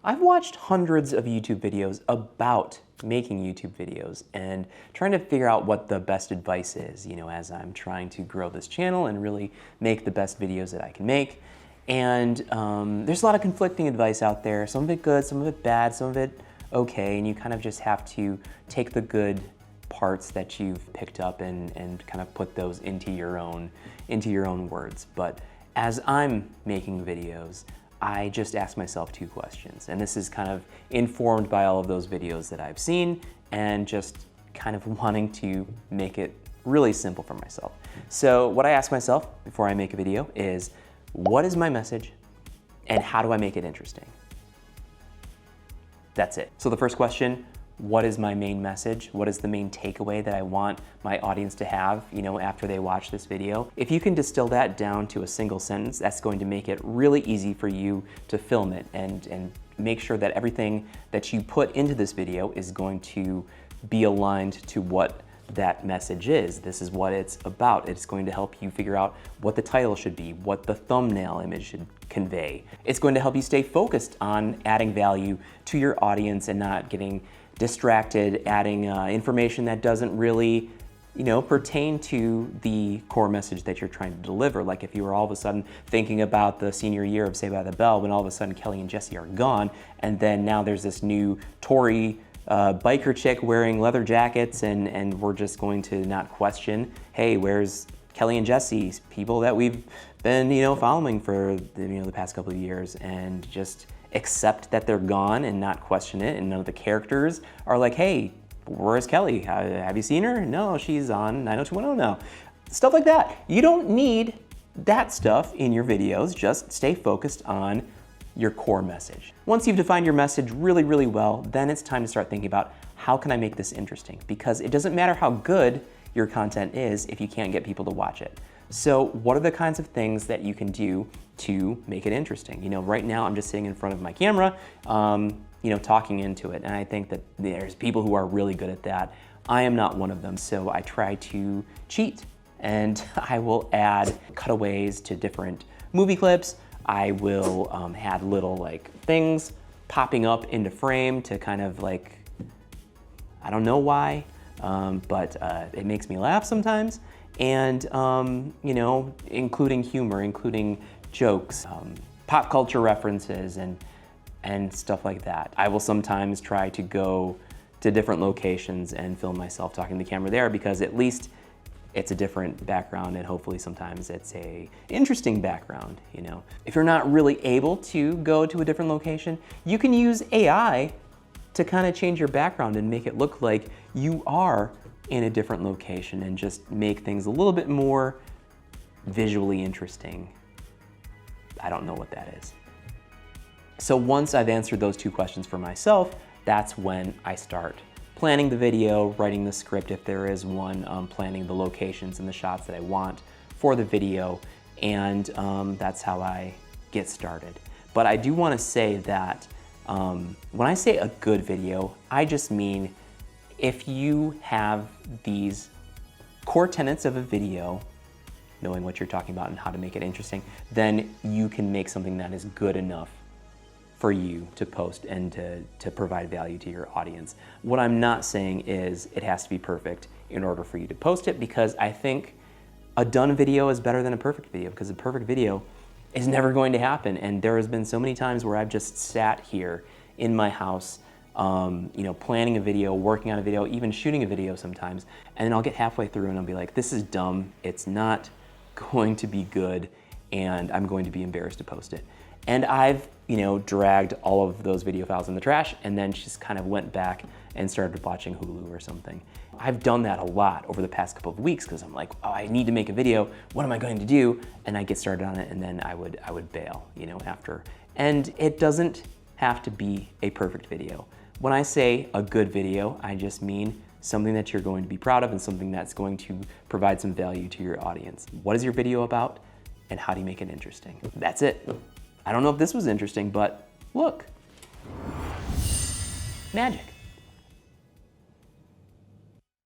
I've watched hundreds of YouTube videos about making YouTube videos and trying to figure out what the best advice is, as I'm trying to grow this channel and really make the best videos that I can make. And there's a lot of conflicting advice out there, some of it good, some of it bad, some of it okay, and you kind of just have to take the good parts that you've picked up and kind of put those into your own words. But as I'm making videos, I just ask myself two questions, and this is kind of informed by all of those videos that I've seen and just kind of wanting to make it really simple for myself. So what I ask myself before I make a video is, what is my message and how do I make it interesting? That's it. So the first question, what is my main message? What is the main takeaway that I want my audience to have, after they watch this video? If you can distill that down to a single sentence, that's going to make it really easy for you to film it and make sure that everything that you put into this video is going to be aligned to what that message is. This is what it's about. It's going to help you figure out what the title should be, what the thumbnail image should convey. It's going to help you stay focused on adding value to your audience and not getting distracted, adding information that doesn't really, pertain to the core message that you're trying to deliver. Like if you were all of a sudden thinking about the senior year of Saved by the Bell, when all of a sudden Kelly and Jesse are gone, and then now there's this new Tory biker chick wearing leather jackets, and we're just going to not question, hey, where's Kelly and Jesse, people that we've been, following for the past couple of years, and just accept that they're gone and not question it. And none of the characters are like, hey, where's Kelly? Have you seen her? No, she's on 90210 now. Stuff like that. You don't need that stuff in your videos. Just stay focused on your core message. Once you've defined your message really, really well, then it's time to start thinking about, how can I make this interesting? Because it doesn't matter how good your content is if you can't get people to watch it. So what are the kinds of things that you can do to make it interesting? Right now I'm just sitting in front of my camera, talking into it. And I think that there's people who are really good at that. I am not one of them. So I try to cheat, and I will add cutaways to different movie clips. I will add little things popping up into frame to kind of I don't know why, but it makes me laugh sometimes. And, including humor, including jokes, pop culture references, and stuff like that. I will sometimes try to go to different locations and film myself talking to the camera there, because at least it's a different background, and hopefully sometimes it's a interesting background, If you're not really able to go to a different location, you can use AI to kind of change your background and make it look like you are in a different location, and just make things a little bit more visually interesting. I don't know what that is. So once I've answered those two questions for myself, that's when I start planning the video, writing the script if there is one, planning the locations and the shots that I want for the video, and that's how I get started. But I do want to say that when I say a good video, I just mean if you have these core tenets of a video, knowing what you're talking about and how to make it interesting, then you can make something that is good enough for you to post and to provide value to your audience. What I'm not saying is it has to be perfect in order for you to post it, because I think a done video is better than a perfect video, because a perfect video is never going to happen. And there has been so many times where I've just sat here in my house, planning a video, working on a video, even shooting a video sometimes, and then I'll get halfway through and I'll be like, this is dumb, it's not going to be good, and I'm going to be embarrassed to post it. And I've, dragged all of those video files in the trash, and then just kind of went back and started watching Hulu or something. I've done that a lot over the past couple of weeks, because I'm like, oh, I need to make a video, what am I going to do? And I get started on it, and then I would bail, after. And it doesn't have to be a perfect video. When I say a good video, I just mean something that you're going to be proud of and something that's going to provide some value to your audience. What is your video about, and how do you make it interesting? That's it. I don't know if this was interesting, but look. Magic.